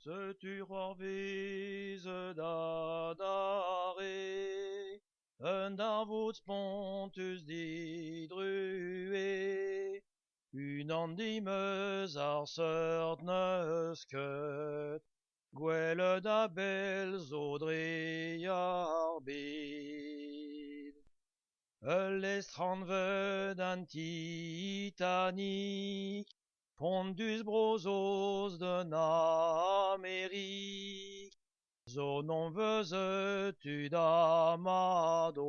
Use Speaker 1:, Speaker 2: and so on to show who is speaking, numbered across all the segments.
Speaker 1: Se tu vise da dare, un davut pontus didrue, une andimeuse ar neusket, gwelle da bel zodre ar bed. L'estranved an Titanic, pondus brozos de Amerik, zo non veze tu d'amado,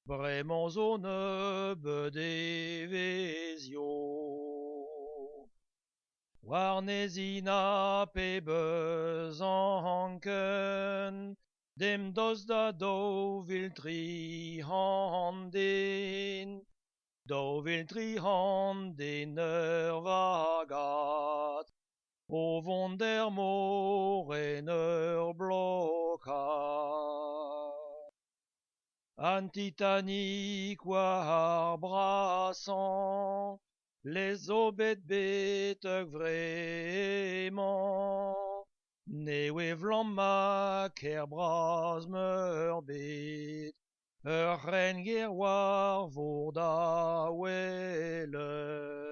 Speaker 1: bremañ zo ne bedevezio. War nezina pe bezanken, dem dos da do viltri handen, do viltri handen ur vagat, o vont der moren ur blokat. An Titanic war ar brasañ, les zo bet vremañ, ne oe vlam mak bras meur bet, ur c'henn ger war vord a welet.